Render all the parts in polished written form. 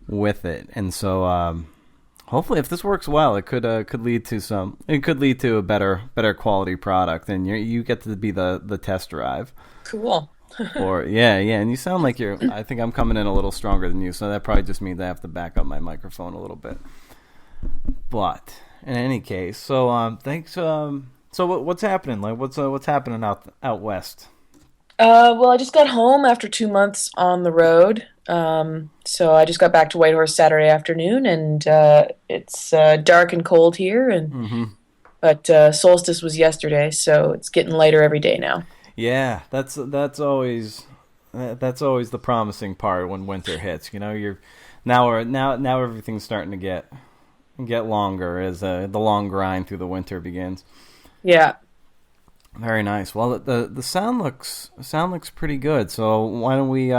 with it. And so hopefully, if this works well, it could lead to a better quality product, and you get to be the test drive. Cool. Or yeah, and you sound like you're. I think I'm coming in a little stronger than you, so that probably just means I have to back up my microphone a little bit. But in any case, so thanks. So what's happening? Like what's happening out west? Well, I just got home after 2 months on the road. So I just got back to Whitehorse Saturday afternoon, and it's dark and cold here, but solstice was yesterday, so it's getting lighter every day now. Yeah, that's always the promising part when winter hits. You know, now everything's starting to get longer as the long grind through the winter begins. Yeah. Very nice. Well, the sound looks pretty good. So why don't we,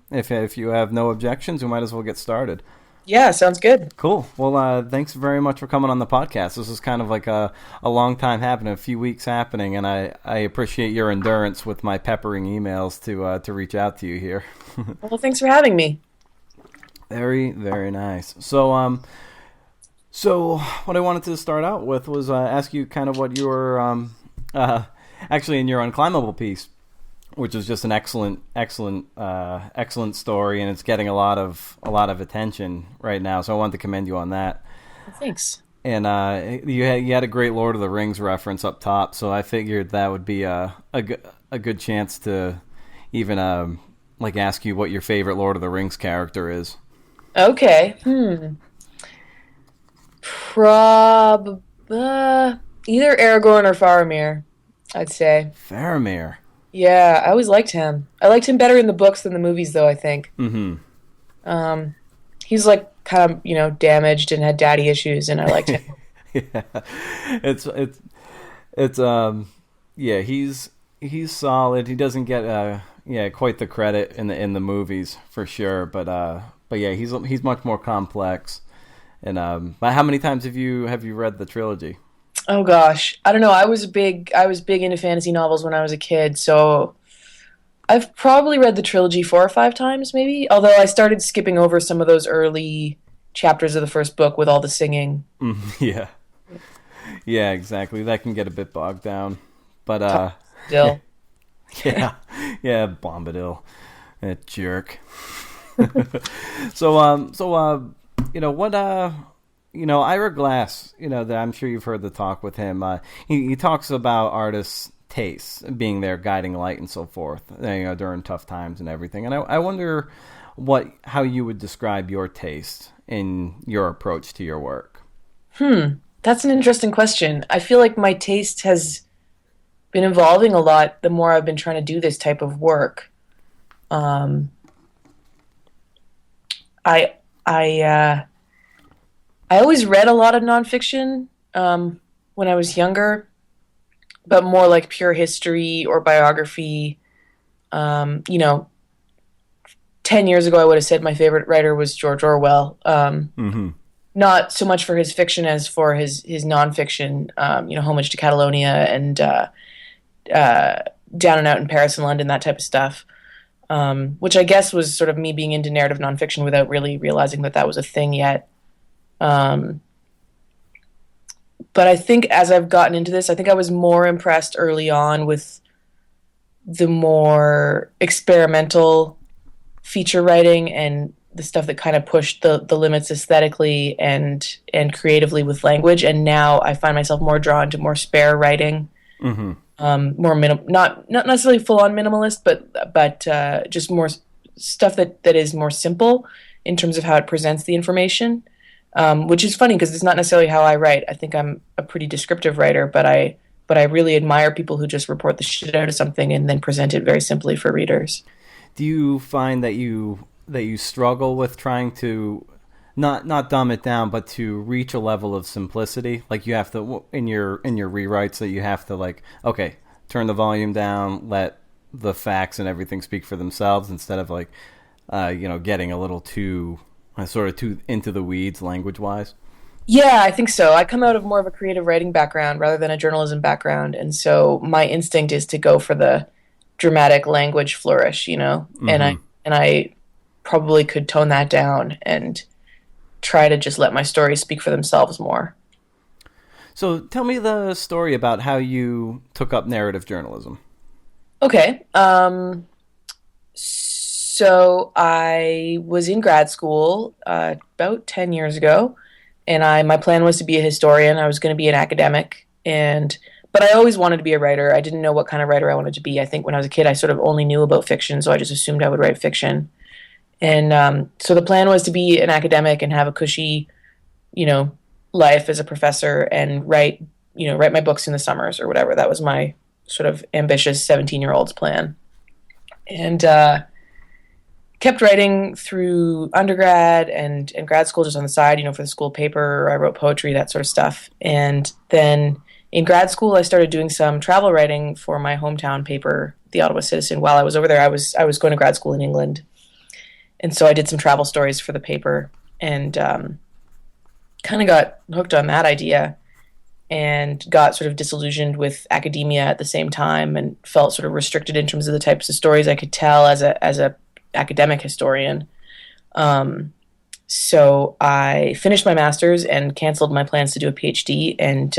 if you have no objections, we might as well get started. Yeah, sounds good. Cool. Well, thanks very much for coming on the podcast. This is kind of like a long time happening, a few weeks happening, and I appreciate your endurance with my peppering emails to reach out to you here. Well, thanks for having me. Very, very nice. So what I wanted to start out with was ask you kind of what your actually in your Unclimbable piece, which is just an excellent story, and it's getting a lot of attention right now. So I wanted to commend you on that. Thanks. And you had a great Lord of the Rings reference up top, so I figured that would be a good chance to even like ask you what your favorite Lord of the Rings character is. Okay. Either Aragorn or Faramir, I'd say. Faramir. Yeah, I always liked him. I liked him better in the books than the movies, though, I think. He's like kind of, damaged and had daddy issues, and I liked him. Yeah. It's yeah, he's solid. He doesn't get quite the credit in the movies for sure, but yeah, he's much more complex. And how many times have you read the trilogy? Oh gosh, I don't know. I was big into fantasy novels when I was a kid, so I've probably read the trilogy 4 or 5 times, maybe. Although I started skipping over some of those early chapters of the first book with all the singing. Yeah, yeah, exactly. That can get a bit bogged down, but Still, yeah, Bombadil, that jerk. So what Ira Glass, that I'm sure you've heard the talk with him. He talks about artists' tastes being their guiding light and so forth, during tough times and everything. And I wonder how you would describe your taste in your approach to your work. That's an interesting question. I feel like my taste has been evolving a lot the more I've been trying to do this type of work. I always read a lot of nonfiction when I was younger, but more like pure history or biography. 10 years ago, I would have said my favorite writer was George Orwell. Not so much for his fiction as for his nonfiction, Homage to Catalonia and Down and Out in Paris and London, that type of stuff, which I guess was sort of me being into narrative nonfiction without really realizing that was a thing yet. But I think as I've gotten into this, I think I was more impressed early on with the more experimental feature writing and the stuff that kind of pushed the limits aesthetically and creatively with language. And now I find myself more drawn to more spare writing, more not necessarily full on minimalist, but just more stuff that is more simple in terms of how it presents the information. Which is funny because it's not necessarily how I write. I think I'm a pretty descriptive writer, but I really admire people who just report the shit out of something and then present it very simply for readers. Do you find that you struggle with trying to not dumb it down, but to reach a level of simplicity? Like you have to in your rewrites that you have to okay, turn the volume down, let the facts and everything speak for themselves instead of getting a little too into the weeds language-wise? Yeah, I think so. I come out of more of a creative writing background rather than a journalism background, and so my instinct is to go for the dramatic language flourish, and I probably could tone that down and try to just let my stories speak for themselves more. So tell me the story about how you took up narrative journalism. Okay. So I was in grad school about 10 years ago, and my plan was to be a historian. I was going to be an academic, but I always wanted to be a writer. I didn't know what kind of writer I wanted to be. I think when I was a kid, I sort of only knew about fiction, so I just assumed I would write fiction. And so the plan was to be an academic and have a cushy, life as a professor and write my books in the summers or whatever. That was my sort of ambitious 17-year-old's plan. And kept writing through undergrad and grad school just on the side, for the school paper. I wrote poetry, that sort of stuff. And then in grad school, I started doing some travel writing for my hometown paper, The Ottawa Citizen. While I was over there, I was going to grad school in England. And so I did some travel stories for the paper and kind of got hooked on that idea and got sort of disillusioned with academia at the same time and felt sort of restricted in terms of the types of stories I could tell as a academic historian. So I finished my master's and canceled my plans to do a PhD and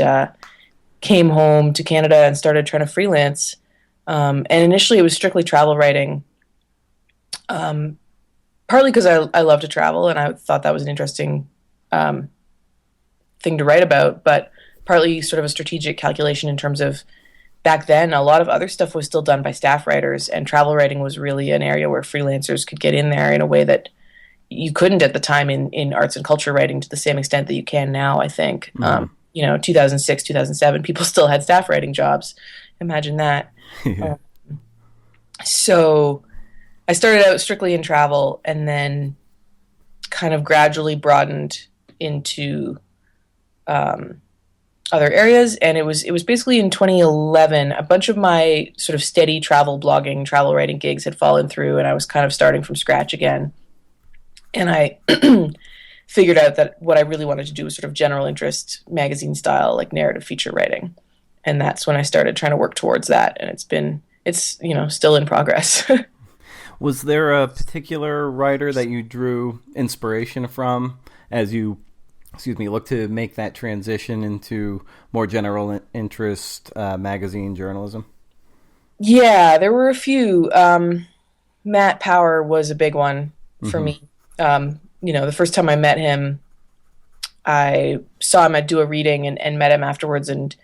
came home to Canada and started trying to freelance. And initially it was strictly travel writing, partly because I love to travel and I thought that was an interesting thing to write about, but partly sort of a strategic calculation in terms of back then a lot of other stuff was still done by staff writers, and travel writing was really an area where freelancers could get in there in a way that you couldn't at the time in arts and culture writing to the same extent that you can now, I think. 2006, 2007, people still had staff writing jobs. Imagine that. Yeah. So I started out strictly in travel and then kind of gradually broadened into other areas. And it was basically in 2011, a bunch of my sort of steady travel blogging, travel writing gigs had fallen through, and I was kind of starting from scratch again. And I figured out that what I really wanted to do was sort of general interest magazine style, like narrative feature writing. And that's when I started trying to work towards that. And it's still in progress. Was there a particular writer that you drew inspiration from as you look to make that transition into more general interest magazine journalism? Yeah, there were a few. Matt Power was a big one for me. The first time I met him, I saw him do a reading and met him afterwards, and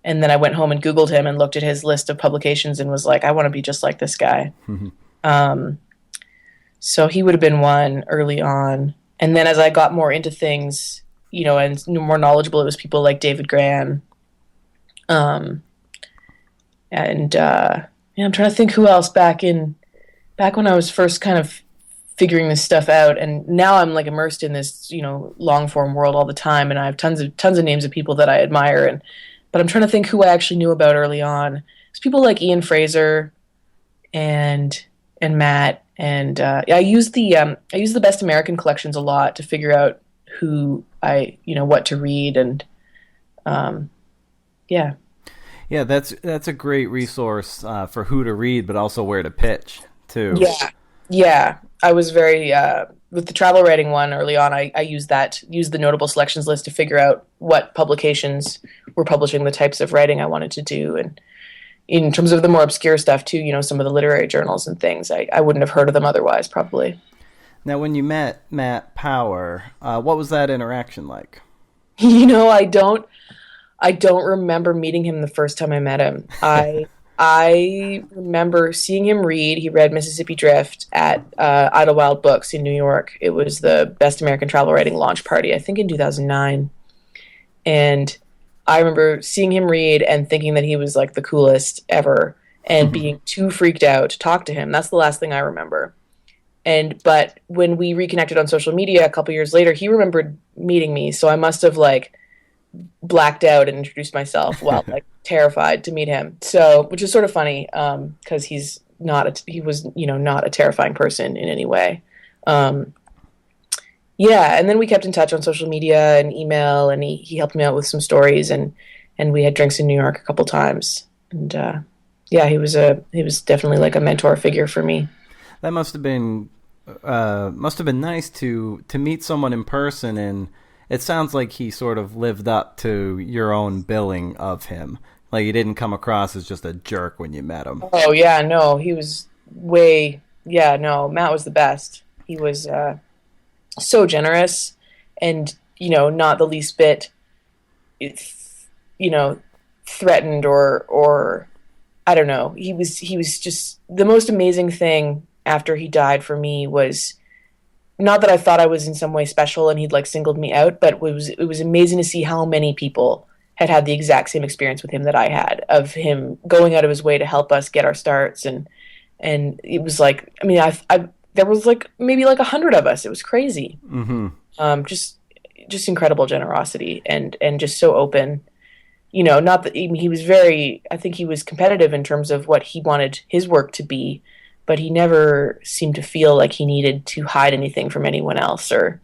then I went home and Googled him and looked at his list of publications and was like, I want to be just like this guy. So he would have been one early on. And then as I got more into things, and more knowledgeable, it was people like David Gran. I'm trying to think who else back when I was first kind of figuring this stuff out. And now I'm like immersed in this, long form world all the time. And I have tons of names of people that I admire. But I'm trying to think who I actually knew about early on. It's people like Ian Fraser and Matt. And I use the Best American collections a lot to figure out who what to read, and yeah, that's a great resource for who to read, but also where to pitch too. Yeah. I was very with the travel writing one early on. I used the notable selections list to figure out what publications were publishing the types of writing I wanted to do, and in terms of the more obscure stuff too, some of the literary journals and things, I wouldn't have heard of them otherwise, probably. Now, when you met Matt Power, what was that interaction like? I don't remember meeting him the first time I met him. I remember seeing him read. He read Mississippi Drift at Idlewild Books in New York. It was the Best American Travel Writing launch party, I think in 2009. And I remember seeing him read and thinking that he was like the coolest ever and being too freaked out to talk to him. That's the last thing I remember. But when we reconnected on social media a couple years later, he remembered meeting me. So I must have like blacked out and introduced myself while like terrified to meet him. So, which is sort of funny, cause he was not a terrifying person in any way. And then we kept in touch on social media and email, and he helped me out with some stories, and we had drinks in New York a couple times. And, he was definitely like a mentor figure for me. That must have been must have been nice to meet someone in person, and it sounds like he sort of lived up to your own billing of him. Like, he didn't come across as just a jerk when you met him. Oh yeah, no, he was way yeah, no, Matt was the best. He was so generous and, not the least bit you know, threatened or I don't know. He was just the most amazing thing after he died for me was not that I thought I was in some way special and he'd like singled me out, but it was amazing to see how many people had the exact same experience with him that I had of him going out of his way to help us get our starts and it was like I mean I there was like maybe like 100 of us. It was crazy. Mm-hmm. Just incredible generosity and just so open. Not that I mean, he was very. I think he was competitive in terms of what he wanted his work to be, but he never seemed to feel like he needed to hide anything from anyone else or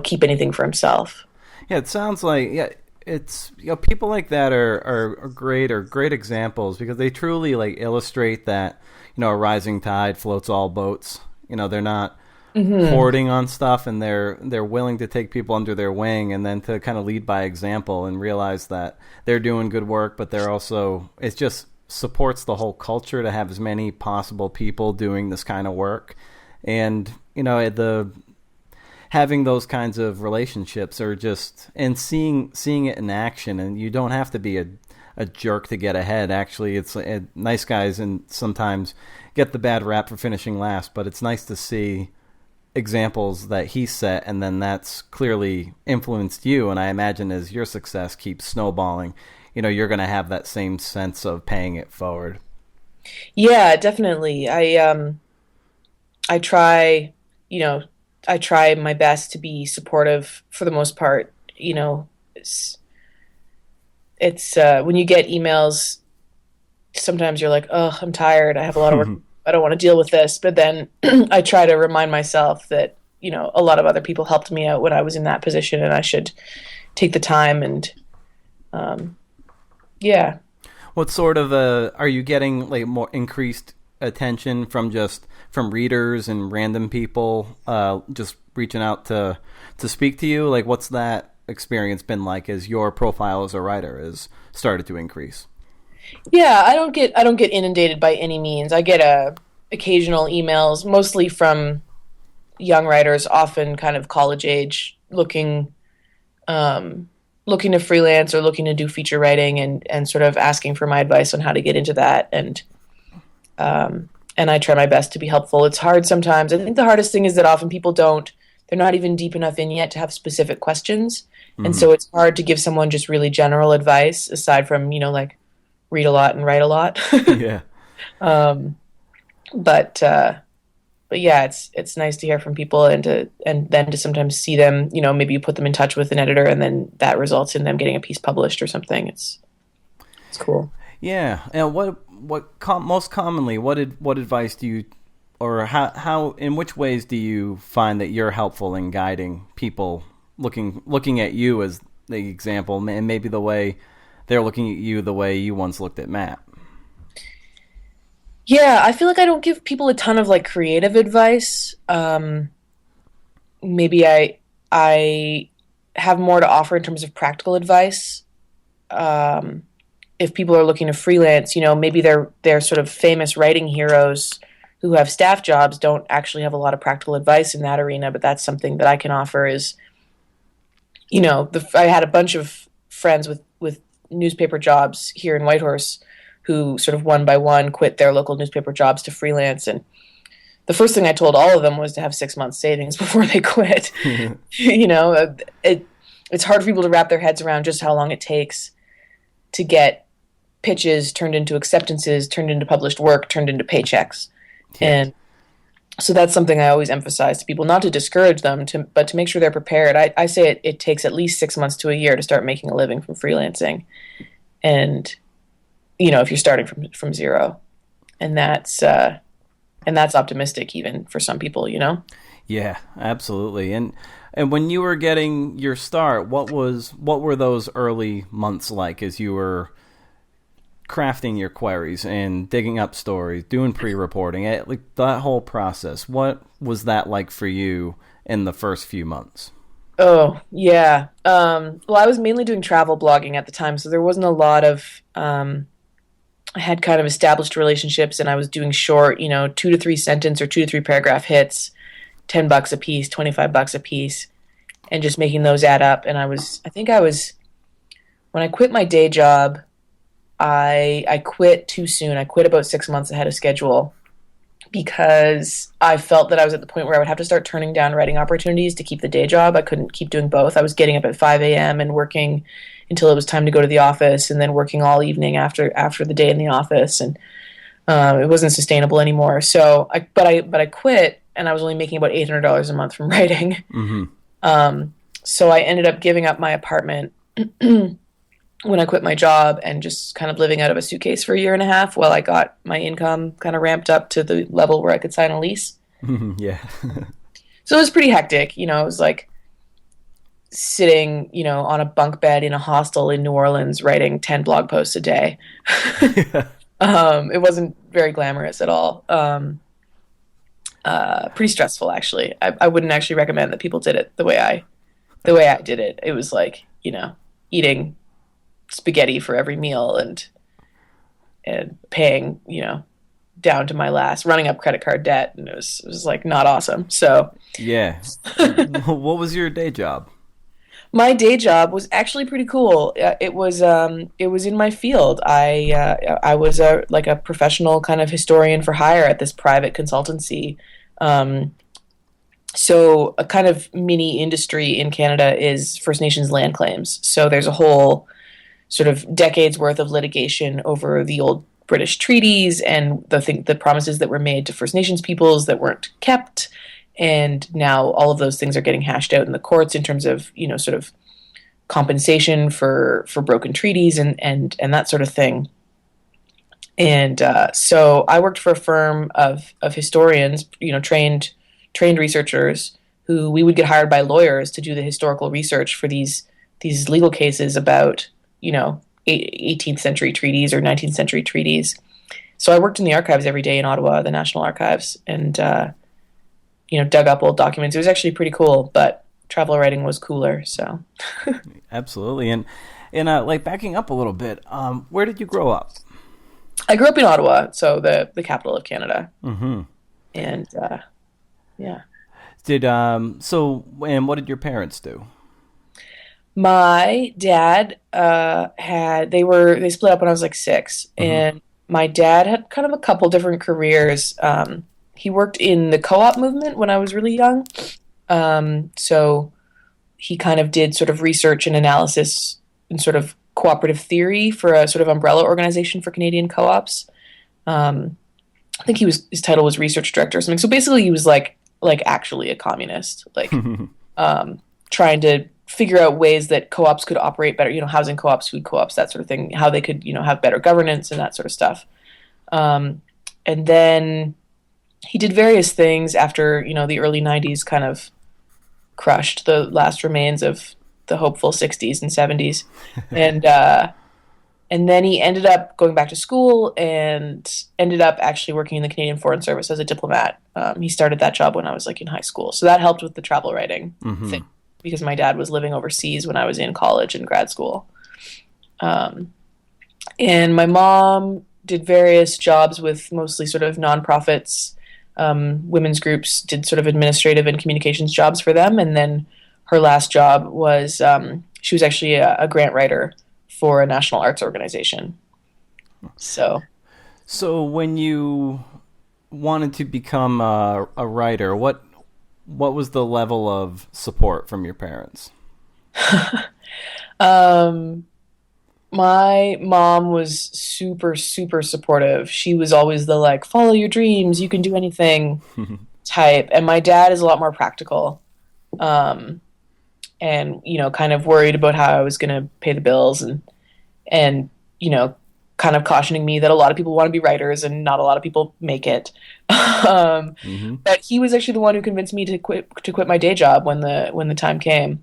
keep anything for himself. Yeah, it sounds like it's people like that are great examples because they truly like illustrate that a rising tide floats all boats. They're not hoarding on stuff, and they're willing to take people under their wing, and then to kind of lead by example and realize that they're doing good work, but they're also it just supports the whole culture to have as many possible people doing this kind of work, and the having those kinds of relationships are just and seeing it in action, and you don't have to be a jerk to get ahead. Actually, it's nice guys and sometimes get the bad rap for finishing last, but it's nice to see examples that he set, and then that's clearly influenced you, and I imagine as your success keeps snowballing, you're going to have that same sense of paying it forward. Yeah, definitely. I try, I try my best to be supportive for the most part. It's when you get emails, sometimes you're like, oh, I'm tired. I have a lot of work. I don't want to deal with this. But then I try to remind myself that, a lot of other people helped me out when I was in that position and I should take the time and, yeah. What sort of are you getting like more increased attention from readers and random people just reaching out to speak to you? Like, what's that experience been like as your profile as a writer has started to increase? Yeah, I don't get inundated by any means. I get occasional emails, mostly from young writers, often kind of college age, looking to freelance or looking to do feature writing and sort of asking for my advice on how to get into that. And I try my best to be helpful. It's hard sometimes. I think the hardest thing is that often people they're not even deep enough in yet to have specific questions. Mm-hmm. And so it's hard to give someone just really general advice aside from, like read a lot and write a lot. Yeah. But yeah, it's nice to hear from people and then to sometimes see them, maybe you put them in touch with an editor and then that results in them getting a piece published or something. It's cool. Yeah. And most commonly, what advice do you, or how in which ways do you find that you're helpful in guiding people looking at you as the example, and maybe the way they're looking at you the way you once looked at Matt? Yeah, I feel like I don't give people a ton of like creative advice. Maybe I have more to offer in terms of practical advice. If people are looking to freelance, maybe they're sort of famous writing heroes who have staff jobs don't actually have a lot of practical advice in that arena, but that's something that I can offer is, I had a bunch of friends with newspaper jobs here in Whitehorse who sort of one by one quit their local newspaper jobs to freelance. And the first thing I told all of them was to have 6 months savings before they quit. It's hard for people to wrap their heads around just how long it takes to get pitches turned into acceptances, turned into published work, turned into paychecks. Yes. And so that's something I always emphasize to people, not to discourage them, but to make sure they're prepared. I say it takes at least 6 months to a year to start making a living from freelancing. And, if you're starting from zero. And that's optimistic even for some people, Yeah, absolutely. And when you were getting your start, what were those early months like as you were crafting your queries and digging up stories, doing pre-reporting, like that whole process. What was that like for you in the first few months? Oh, yeah. Well, I was mainly doing travel blogging at the time, so there wasn't a lot of I had kind of established relationships and I was doing short, 2 to 3 sentence or 2 to 3 paragraph hits, $10 a piece, $25 a piece, and just making those add up. And I think I was, when I quit my day job, I quit too soon. I quit about 6 months ahead of schedule because I felt that I was at the point where I would have to start turning down writing opportunities to keep the day job. I couldn't keep doing both. I was getting up at 5 a.m. and working until it was time to go to the office, and then working all evening after the day in the office, and it wasn't sustainable anymore. So I quit, and I was only making about $800 a month from writing. Mm-hmm. So I ended up giving up my apartment when I quit my job and just kind of living out of a suitcase for a year and a half while I got my income kind of ramped up to the level where I could sign a lease. Yeah. So it was pretty hectic. It was like sitting, on a bunk bed in a hostel in New Orleans writing 10 blog posts a day. It wasn't very glamorous at all. Pretty stressful, actually. I wouldn't actually recommend that people did it the way I did it. It was like, eating spaghetti for every meal and paying, down to my last, running up credit card debt, and it was like not awesome. So yeah. What was your day job? My day job was actually pretty cool. It was in my field. I was like a professional kind of historian for hire at this private consultancy. So a kind of mini industry in Canada is First Nations land claims. So there's a whole sort of decades worth of litigation over the old British treaties and the promises that were made to First Nations peoples that weren't kept. And now all of those things are getting hashed out in the courts in terms of, sort of compensation for broken treaties and that sort of thing. And so I worked for a firm of historians, trained researchers who we would get hired by lawyers to do the historical research for these legal cases about, 18th century treaties or 19th century treaties. So I worked in the archives every day in Ottawa, the National Archives, and dug up old documents. It was actually pretty cool, but travel writing was cooler. So, absolutely. And like backing up a little bit, where did you grow up? I grew up in Ottawa, so the capital of Canada. Mm-hmm. And yeah. And what did your parents do? My dad they split up when I was like 6, Mm-hmm. and my dad had kind of a couple different careers. He worked in the co-op movement when I was really young. So he kind of did sort of research and analysis and sort of cooperative theory for a sort of umbrella organization for Canadian co-ops. I think his title was research director or something. So basically he was like actually a communist, like trying to figure out ways that co-ops could operate better, housing co-ops, food co-ops, that sort of thing, how they could, have better governance and that sort of stuff. And then he did various things after, the early 90s kind of crushed the last remains of the hopeful 60s and 70s. And then he ended up going back to school and ended up actually working in the Canadian Foreign Service as a diplomat. He started that job when I was like in high school. So that helped with the travel writing thing, because my dad was living overseas when I was in college and grad school. And my mom did various jobs with mostly sort of nonprofits, women's groups, did sort of administrative and communications jobs for them. And then her last job was, she was actually a grant writer for a national arts organization. So when you wanted to become a writer, what was the level of support from your parents? My mom was super, super supportive. She was always the like, follow your dreams, you can do anything type. And my dad is a lot more practical. And, kind of worried about how I was going to pay the bills and, kind of cautioning me that a lot of people want to be writers and not a lot of people make it. But he was actually the one who convinced me to quit my day job when the time came.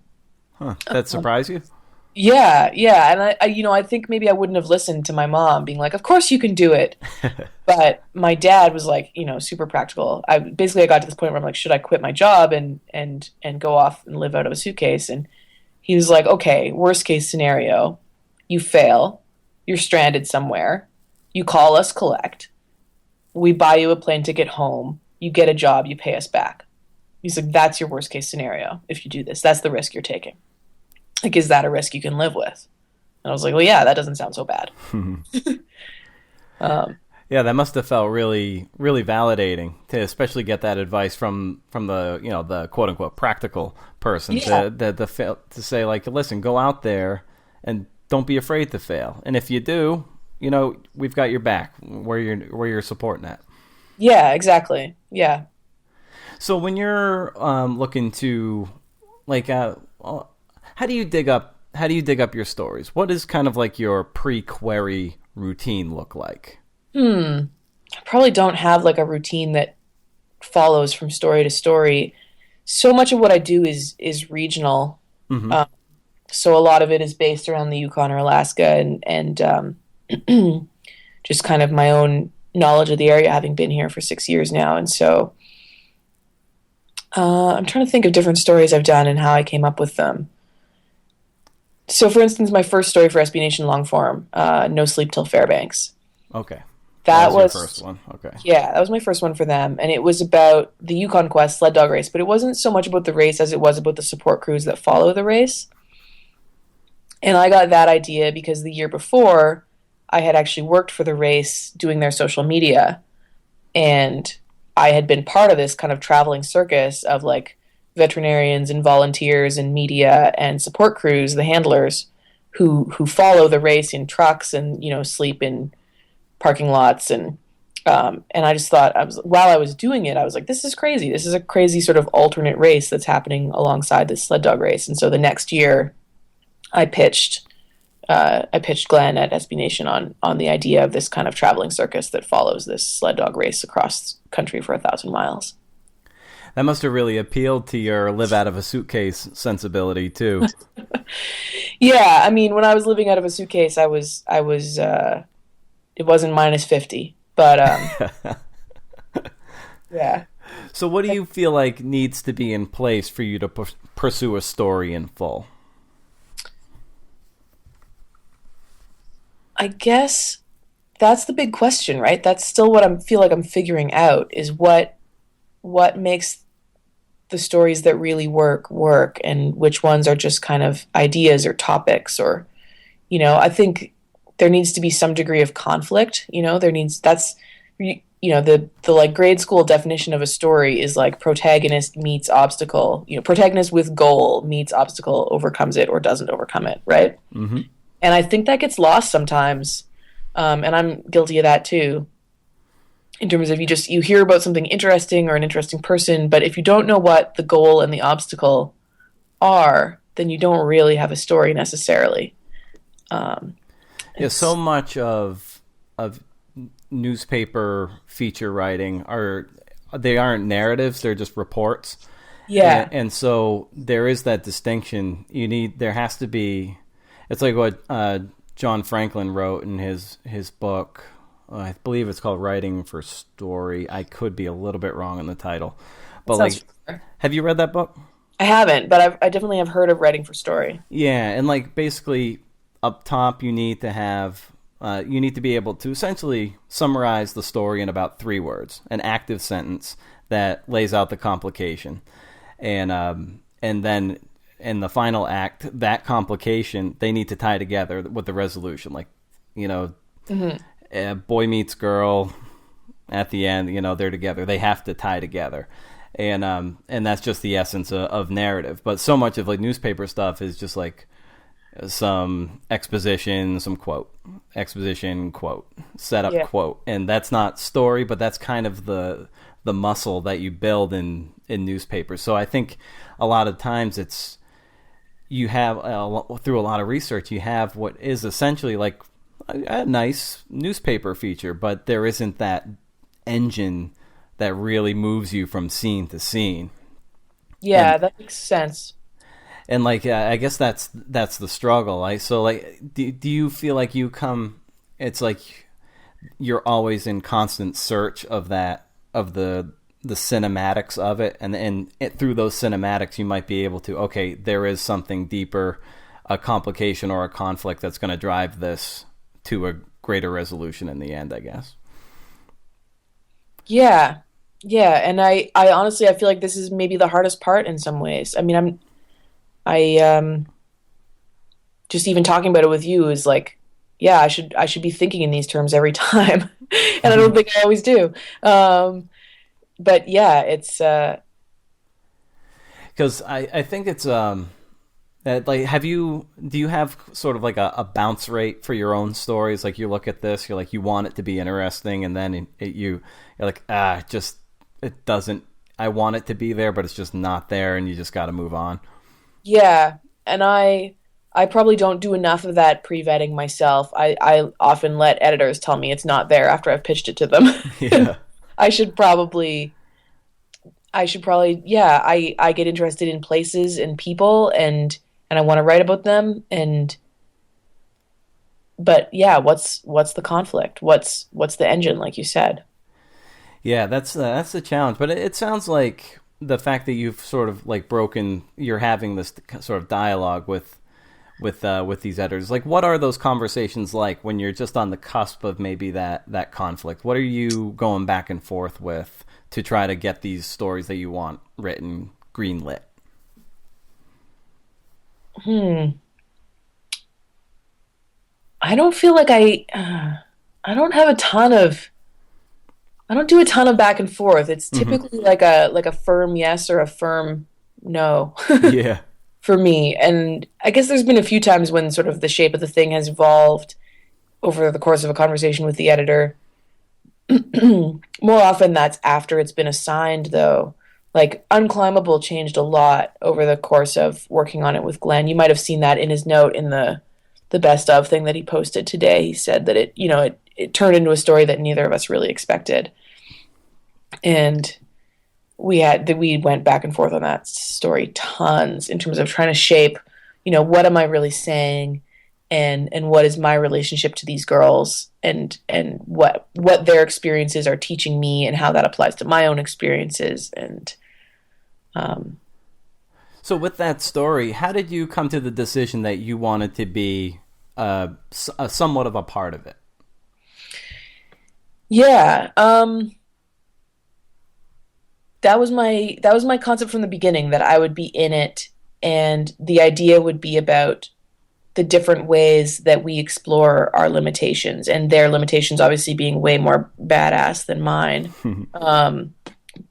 Huh. That surprised you? Yeah, yeah, and I think maybe I wouldn't have listened to my mom being like, "Of course you can do it," but my dad was like, super practical. I got to this point where I'm like, should I quit my job and go off and live out of a suitcase? And he was like, "Okay, worst case scenario, you fail, you're stranded somewhere, you call us collect, we buy you a plane ticket home, you get a job, you pay us back." He's like, "That's your worst case scenario if you do this. That's the risk you're taking. Like, is that a risk you can live with?" And I was like, "Well, yeah, that doesn't sound so bad." Um, Yeah, that must have felt really, really validating to especially get that advice from the the quote unquote practical person yeah, to say like, listen, go out there and don't be afraid to fail, and if you do, we've got your back where you're supporting that. yeah, exactly. Yeah. So when you're looking to like, how do you dig up your stories? What is kind of like your pre-query routine look like? I probably don't have like a routine that follows from story to story. So much of what I do is regional. Mm-hmm. Um, so a lot of it is based around the Yukon or Alaska, and just kind of my own knowledge of the area, having been here for 6 years now. And so I'm trying to think of different stories I've done and how I came up with them. So, for instance, my first story for SB Nation Longform, No Sleep Till Fairbanks. Okay, that That was your first was one. Okay. Yeah, that was my first one for them, and it was about the Yukon Quest sled dog race, but it wasn't so much about the race as it was about the support crews that follow the race. And I got that idea because the year before, I had actually worked for the race doing their social media, and I had been part of this kind of traveling circus of like veterinarians and volunteers and media and support crews, the handlers who follow the race in trucks and sleep in parking lots, and I just thought, while I was doing it, I was like, this is crazy. This is a crazy sort of alternate race that's happening alongside this sled dog race. And so the next year, I pitched I pitched Glenn at SB Nation on the idea of this kind of traveling circus that follows this sled dog race across country for 1,000 miles. That must have really appealed to your live out of a suitcase sensibility too. Yeah, I mean, when I was living out of a suitcase, I was it wasn't -50, but yeah. So what do you feel like needs to be in place for you to pursue a story in full? I guess that's the big question, right? That's still what I feel like I'm figuring out is what makes the stories that really work, and which ones are just kind of ideas or topics, or I think there needs to be some degree of conflict. There needs that's the like grade school definition of a story is like protagonist meets obstacle. Protagonist with goal meets obstacle, overcomes it or doesn't overcome it, right? Mm-hmm. And I think that gets lost sometimes, and I'm guilty of that too. In terms of you hear about something interesting or an interesting person, but if you don't know what the goal and the obstacle are, then you don't really have a story necessarily. Um, Yeah, so it's much of newspaper feature writing they aren't narratives; they're just reports, and, Yeah. and so there is that distinction. There has to be. It's like what John Franklin wrote in his book. I believe it's called Writing for Story. I could be a little bit wrong on the title, That but sounds like, fair. have you read that book? I haven't, but I definitely have heard of writing for story. Yeah, and like basically up top, you need to be able to essentially summarize the story in about 3 words, an active sentence that lays out the complication, and then in the final act, that complication they need to tie together with the resolution, like you know, Hmm. boy meets girl at the end, they're together. They have to tie together, and that's just the essence of narrative. But so much of like newspaper stuff is just like some exposition, some quote, exposition, quote, setup, Yeah. quote, and that's not story, but that's kind of the muscle that you build in newspapers. So I think a lot of times it's you have through a lot of research you have what is essentially like a nice newspaper feature, but there isn't that engine that really moves you from scene to scene. Yeah, And that makes sense. And like I guess that's the struggle. So like do you feel like you come? It's like you're always in constant search of that of the cinematics of it, and through those cinematics you might be able to, okay, there is something deeper, a complication or a conflict that's going to drive this to a greater resolution in the end, I guess. Yeah. Yeah, and I honestly I feel like this is maybe the hardest part in some ways. I mean, I just even talking about it with you is like, yeah, I should be thinking in these terms every time, and I don't think I always do. But yeah, it's Because I think it's like, do you have sort of like a bounce rate for your own stories? Like you look at this, you're like, you want it to be interesting, and then you're like, just it doesn't. I want it to be there, but it's just not there, and you just got to move on. yeah, and I probably don't do enough of that pre-vetting myself. I often let editors tell me it's not there after I've pitched it to them. Yeah. I should probably yeah, I get interested in places and people and I want to write about them and but yeah, what's the conflict? What's the engine like you said? Yeah, that's the challenge. But it sounds like the fact that you've sort of like you're having this sort of dialogue with these editors. Like, what are those conversations like when you're just on the cusp of maybe that conflict? What are you going back and forth with to try to get these stories that you want written greenlit? Hmm. I don't feel like I don't have a ton of I don't do a ton of back and forth. It's Hmm. typically like a firm yes or a firm no Yeah. for me. And I guess there's been a few times when sort of the shape of the thing has evolved over the course of a conversation with the editor. More often that's after it's been assigned though. Like Unclimbable changed a lot over the course of working on it with Glenn. You might have seen that in his note in the best of thing that he posted today. He said that it turned into a story that neither of us really expected. And we went back and forth on that story tons in terms of trying to shape, what am I really saying, and what is my relationship to these girls, and what their experiences are teaching me, and how that applies to my own experiences, and um, So with that story, how did you come to the decision that you wanted to be somewhat of a part of it? yeah, that was my concept from the beginning that I would be in it, and the idea would be about the different ways that we explore our limitations, and their limitations obviously being way more badass than mine.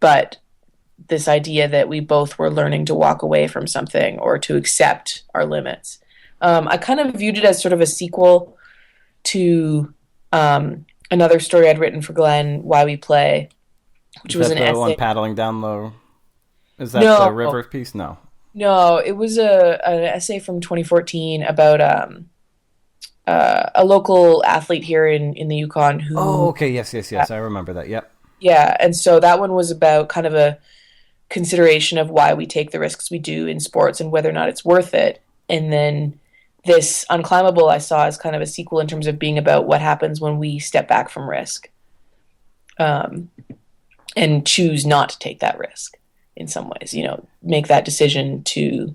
But this idea that we both were learning to walk away from something or to accept our limits. I kind of viewed it as sort of a sequel to another story I'd written for Glenn, Why We Play, which Is was that an the one essay. paddling down the? Is that the No, river piece? No. no, it was an essay from 2014 about a local athlete here in the Yukon Oh, who, okay. Yes, yes, yes. I remember that. Yep. yeah, and so that one was about kind of a consideration of why we take the risks we do in sports and whether or not it's worth it. And then this Unclimbable I saw as kind of a sequel in terms of being about what happens when we step back from risk, um, and choose not to take that risk in some ways, make that decision to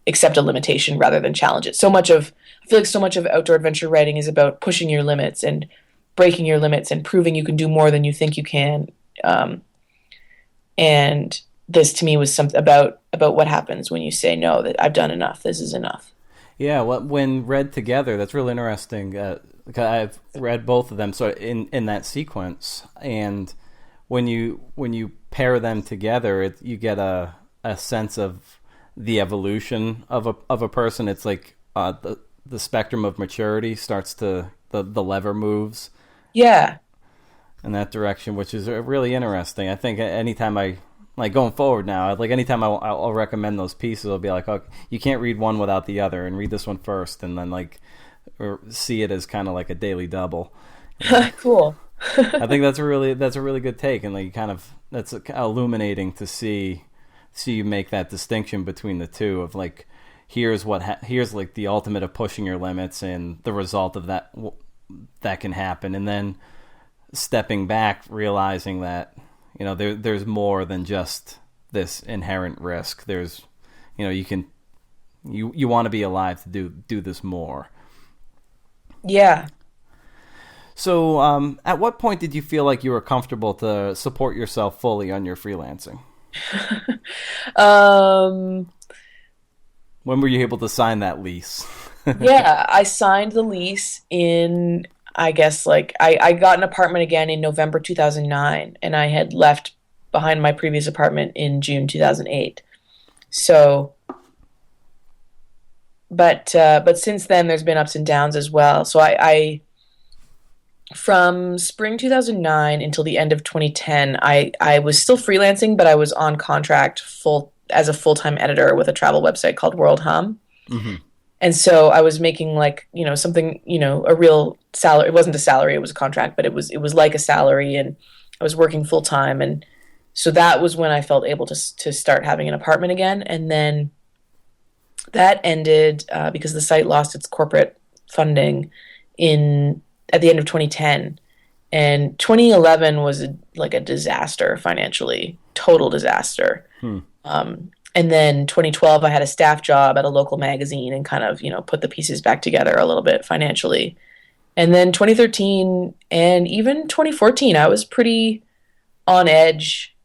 accept a limitation rather than challenge it. I feel like so much of outdoor adventure writing is about pushing your limits and breaking your limits and proving you can do more than you think you can. Um, and this to me was something about what happens when you say no, that I've done enough. This is enough. Yeah. Well, when read together, that's really interesting. 'Cause I've read both of them, so in that sequence, and when you pair them together, you get a sense of the evolution of a person. It's like the spectrum of maturity starts to the lever moves Yeah. in that direction, which is really interesting. I think anytime I like going forward now, like anytime I'll recommend those pieces, I'll be like, oh, you can't read one without the other, and read this one first, and then like or see it as kind of like a daily double. Cool. I think that's a really good take, and like kind of that's illuminating to see so you make that distinction between the two of like, here's here's like the ultimate of pushing your limits and the result of that can happen, and then stepping back, realizing that there's more than just this inherent risk. There's you want to be alive to do this more. Yeah. So at what point did you feel like you were comfortable to support yourself fully on your freelancing? When were you able to sign that lease? Yeah, I signed the lease in, I guess, like, I got an apartment again in November 2009, and I had left behind my previous apartment in June 2008. So, but since then, there's been ups and downs as well. So I from spring 2009 until the end of 2010, I was still freelancing, but I was on contract as a full-time editor with a travel website called World Hum. Mm-hmm. And so I was making like, something, a real salary. It wasn't a salary, it was a contract, but it was like a salary, and I was working full time. And so that was when I felt able to start having an apartment again. And then that ended because the site lost its corporate funding at the end of 2010. And 2011 was like a disaster financially, total disaster. And then 2012, I had a staff job at a local magazine and kind of, put the pieces back together a little bit financially. And then 2013 and even 2014, I was pretty on edge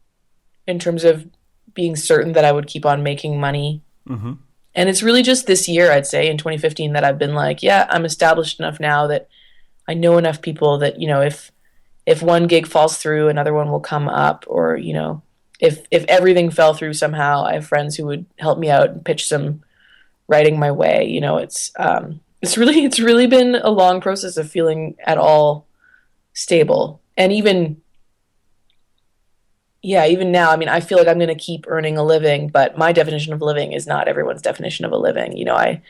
in terms of being certain that I would keep on making money. Mm-hmm. And it's really just this year, I'd say, in 2015, that I've been like, yeah, I'm established enough now that I know enough people that, if one gig falls through, another one will come up, or, if everything fell through somehow, I have friends who would help me out and pitch some writing my way. It's really been a long process of feeling at all stable. And even now, I mean, I feel like I'm going to keep earning a living, but my definition of living is not everyone's definition of a living. I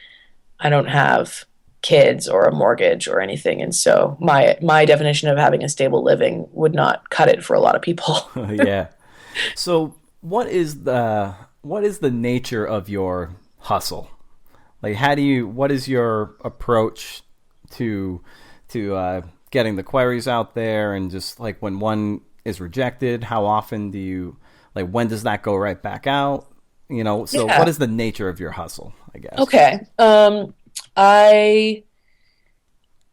don't have kids or a mortgage or anything, and so my definition of having a stable living would not cut it for a lot of people. Yeah. So what is the nature of your hustle? Like, what is your approach to getting the queries out there, and just like when one is rejected, how often do you, like, when does that go right back out? So Yeah. What is the nature of your hustle, I guess? Okay. I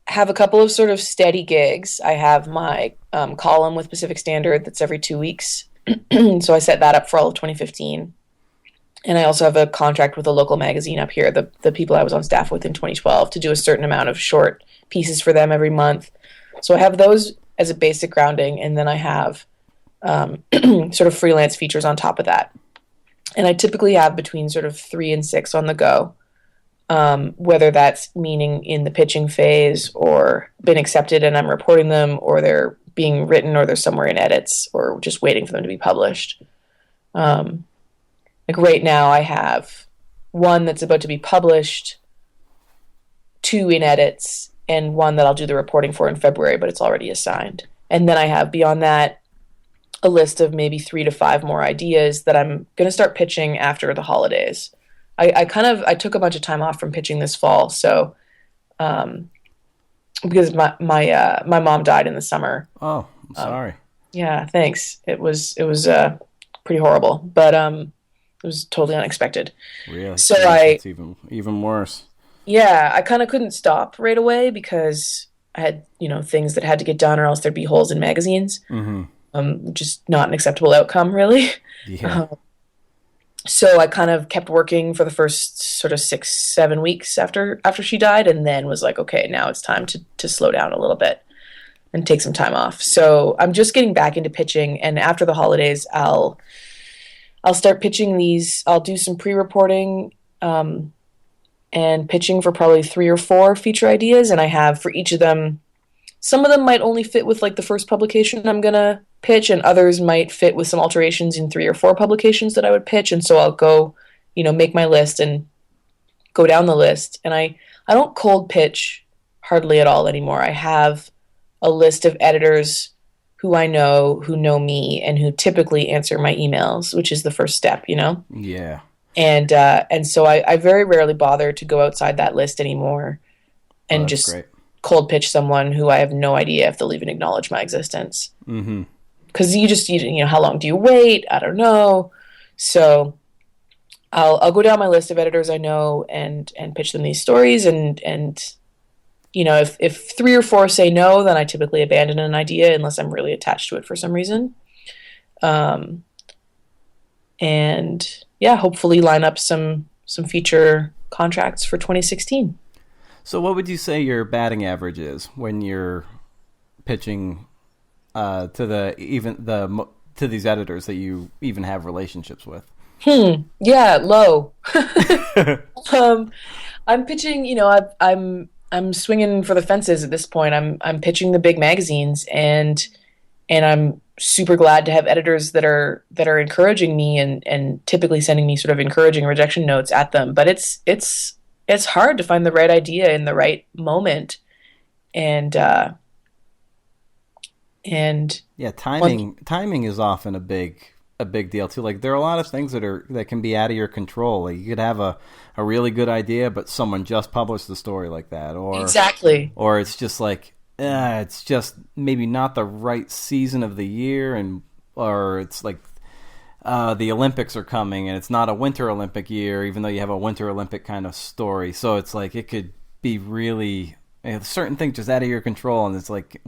have a couple of sort of steady gigs. I have my column with Pacific Standard that's every 2 weeks. So I set that up for all of 2015. And I also have a contract with a local magazine up here, the people I was on staff with in 2012, to do a certain amount of short pieces for them every month. So I have those as a basic grounding, and then I have sort of freelance features on top of that. And I typically have between sort of 3 and 6 on the go, whether that's meaning in the pitching phase or been accepted and I'm reporting them, or they're being written, or they're somewhere in edits, or just waiting for them to be published. Like right now I have one that's about to be published, 2 in edits, and one that I'll do the reporting for in February, but it's already assigned. And then I have, beyond that, a list of maybe 3 to 5 more ideas that I'm going to start pitching after the holidays. I took a bunch of time off from pitching this fall, so because my mom died in the summer. Oh, I'm sorry. Yeah, thanks. It was pretty horrible, but it was totally unexpected. Really? So it's even worse. Yeah, I kind of couldn't stop right away because I had, things that had to get done, or else there'd be holes in magazines. Mm-hmm. Just not an acceptable outcome, really. Yeah. So I kind of kept working for the first sort of 6-7 weeks after she died, and then was like, okay, now it's time to slow down a little bit and take some time off. So I'm just getting back into pitching, and after the holidays, I'll start pitching these. I'll do some pre-reporting and pitching for probably 3 or 4 feature ideas, and I have for each of them. Some of them might only fit with like the first publication I'm gonna pitch, and others might fit with some alterations in 3 or 4 publications that I would pitch. And so I'll go, make my list and go down the list. And I don't cold pitch hardly at all anymore. I have a list of editors who I know, who know me, and who typically answer my emails, which is the first step, you know? Yeah. And so I very rarely bother to go outside that list anymore Oh, and that's just great. cold pitch someone who I have no idea if they'll even acknowledge my existence. Mm-hmm. Because you know, how long do you wait? I don't know. So I'll go down my list of editors I know and pitch them these stories, and you know, if three or four say no, then I typically abandon an idea unless I'm really attached to it for some reason. Um, and yeah, hopefully line up some feature contracts for 2016. So, what would you say your batting average is when you're pitching to these editors that you even have relationships with? Yeah, low. um, I'm pitching. You know, I'm swinging for the fences at this point. I'm pitching the big magazines, and I'm super glad to have editors that are encouraging me and typically sending me sort of encouraging rejection notes at them. But it's hard to find the right idea in the right moment, and and Yeah, one, timing is often a big deal too. Like there are a lot of things that can be out of your control. Like you could have a really good idea, but someone just published the story like that, exactly. or it's just like it's just maybe not the right season of the year, and or it's like the Olympics are coming and it's not a Winter Olympic year, even though you have a Winter Olympic kind of story. So it's like it could be really certain things just out of your control, and it's like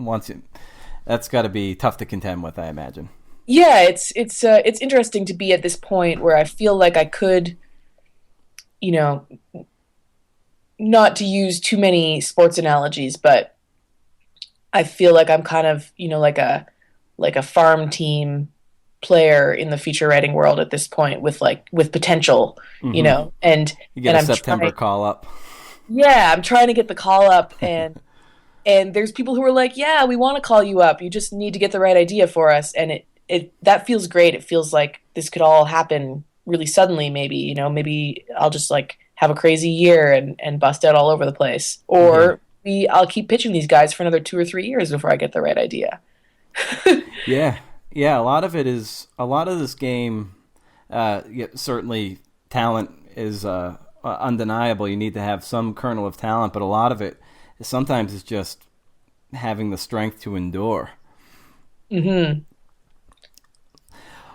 that's got to be tough to contend with, I imagine. Yeah, it's interesting to be at this point where I feel like I could, you know, not to use too many sports analogies, but I feel like I'm kind of, you know, like a farm team player in the feature writing world at this point with potential, you Mm-hmm. know, and You get and a I'm September trying, call up. yeah, I'm trying to get the call up, and there's people who are like, yeah, we want to call you up. You just need to get the right idea for us, and it that feels great. It feels like this could all happen really suddenly. Maybe, you know, maybe I'll just like have a crazy year and bust out all over the place, Mm-hmm. or I'll keep pitching these guys for another 2 or 3 years before I get the right idea. Yeah, yeah. A lot of this game. Yeah, certainly, talent is undeniable. You need to have some kernel of talent, but a lot of it sometimes is just having the strength to endure. Hmm.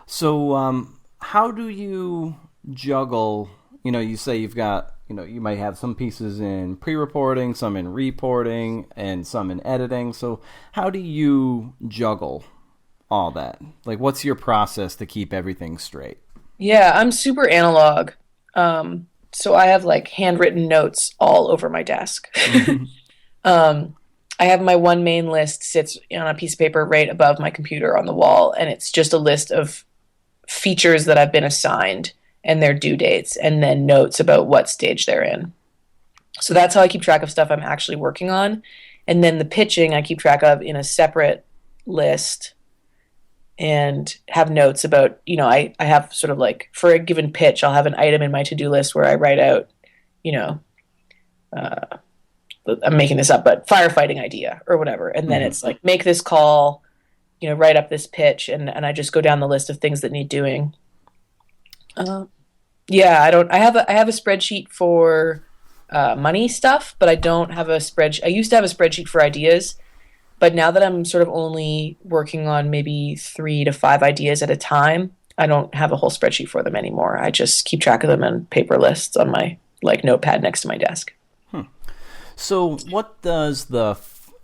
So, how do you juggle? You know, you say you've got, you know, you might have some pieces in pre-reporting, some in reporting, and some in editing. So, how do you juggle all that? Like, what's your process to keep everything straight? Yeah, I'm super analog. So I have like handwritten notes all over my desk. Mm-hmm. Um, I have my one main list sits on a piece of paper right above my computer on the wall, and it's just a list of features that I've been assigned and their due dates, and then notes about what stage they're in. So that's how I keep track of stuff I'm actually working on. And then the pitching I keep track of in a separate list and have notes about, you know, I have sort of like for a given pitch, I'll have an item in my to do list where I write out, you know, uh, I'm making this up, but firefighting idea or whatever. And then Mm-hmm. it's like, make this call, you know, write up this pitch. And I just go down the list of things that need doing. Uh, yeah, I have a spreadsheet for money stuff, but I don't have a spreadsheet. I used to have a spreadsheet for ideas, but now that I'm sort of only working on maybe 3 to 5 ideas at a time, I don't have a whole spreadsheet for them anymore. I just keep track of them in paper lists on my like notepad next to my desk. So, what does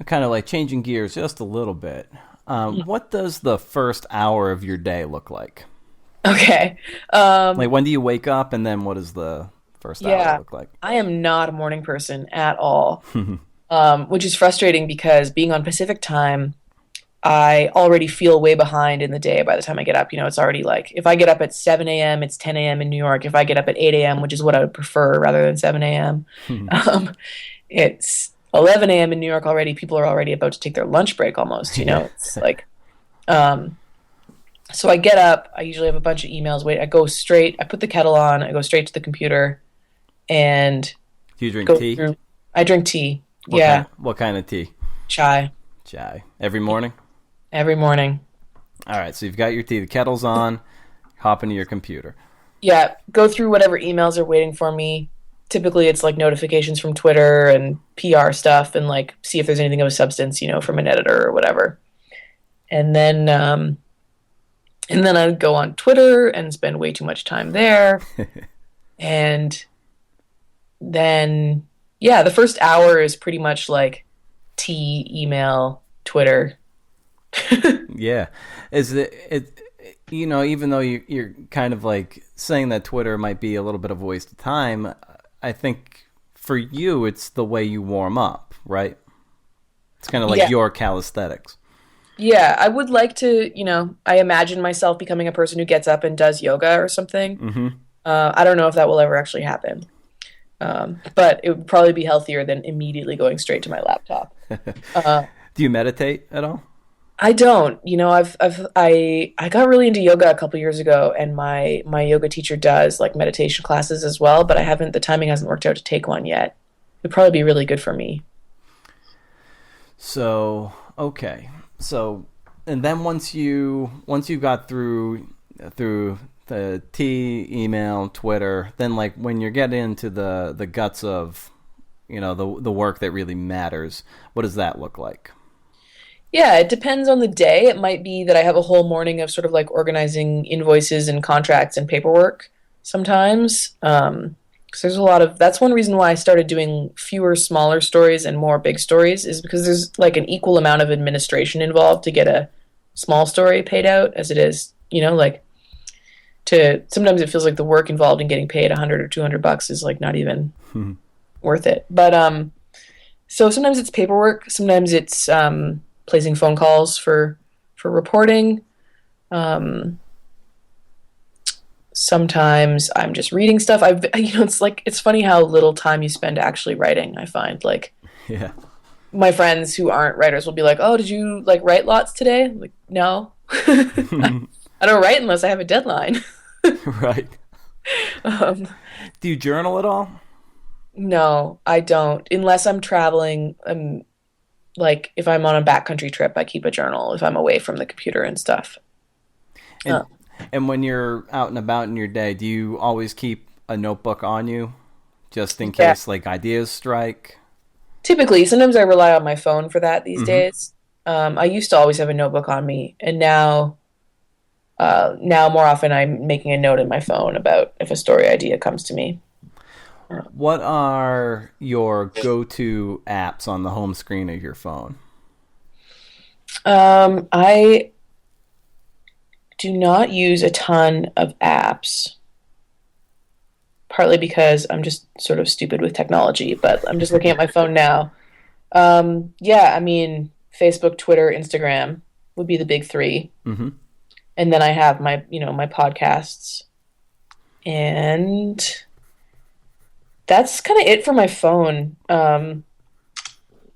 kind of like changing gears just a little bit? What does the first hour of your day look like? Okay. Like, when do you wake up, and then what does the first hour Yeah, look like? I am not a morning person at all, which is frustrating because being on Pacific time, I already feel way behind in the day by the time I get up. You know, it's already like if I get up at 7 a.m., it's 10 a.m. in New York. If I get up at 8 a.m., which is what I would prefer rather than 7 a.m., um, it's 11 a.m. in New York already. People are already about to take their lunch break almost, you know? Yeah. It's like, um, so I get up. I usually have a bunch of emails. Wait, I go straight, I put the kettle on, I go straight to the computer and Do you drink go tea? through. I drink tea. Yeah, What kind of tea? chai. Chai. Every morning? Every morning. All right, so you've got your tea, the kettle's on, hop into your computer. Yeah, go through whatever emails are waiting for me. Typically, it's like notifications from Twitter and PR stuff, and like see if there's anything of substance, from an editor or whatever. And then I'd go on Twitter and spend way too much time there. And then, yeah, the first hour is pretty much like tea, email, Twitter. Yeah, is even though you're kind of like saying that Twitter might be a little bit of a waste of time, I think for you it's the way you warm up, right? It's kind of like your calisthenics. Yeah, I would like to, I imagine myself becoming a person who gets up and does yoga or something. Mm-hmm. I don't know if that will ever actually happen. But it would probably be healthier than immediately going straight to my laptop. Do you meditate at all? I don't. I got really into yoga a couple years ago, and my yoga teacher does like meditation classes as well, but the timing hasn't worked out to take one yet. It'd probably be really good for me. So, okay. So, and then once you got through the email, Twitter, then like when you're getting into the guts of, the work that really matters, what does that look like? Yeah, it depends on the day. It might be that I have a whole morning of sort of like organizing invoices and contracts and paperwork sometimes. 'Cause there's a lot of, that's one reason why I started doing fewer smaller stories and more big stories, is because there's like an equal amount of administration involved to get a small story paid out as it is, sometimes it feels like the work involved in getting paid 100 or $200 is like not even worth it. But, so sometimes it's paperwork, sometimes it's, placing phone calls for reporting. Sometimes I'm just reading stuff. It's funny how little time you spend actually writing. I find yeah, my friends who aren't writers will be like, "Oh, did you like write lots today?" I'm like, no, I don't write unless I have a deadline. Right. Do you journal at all? No, I don't. Unless I'm traveling, like if I'm on a backcountry trip, I keep a journal if I'm away from the computer and stuff. And when you're out and about in your day, do you always keep a notebook on you just in case like ideas strike? Typically, sometimes I rely on my phone for that these days. I used to always have a notebook on me, and now more often I'm making a note in my phone about if a story idea comes to me. What are your go-to apps on the home screen of your phone? I do not use a ton of apps, partly because I'm just sort of stupid with technology, but I'm just looking at my phone now. Yeah, I mean, Facebook, Twitter, Instagram would be the big three. Mm-hmm. And then I have my podcasts, and that's kind of it for my phone. And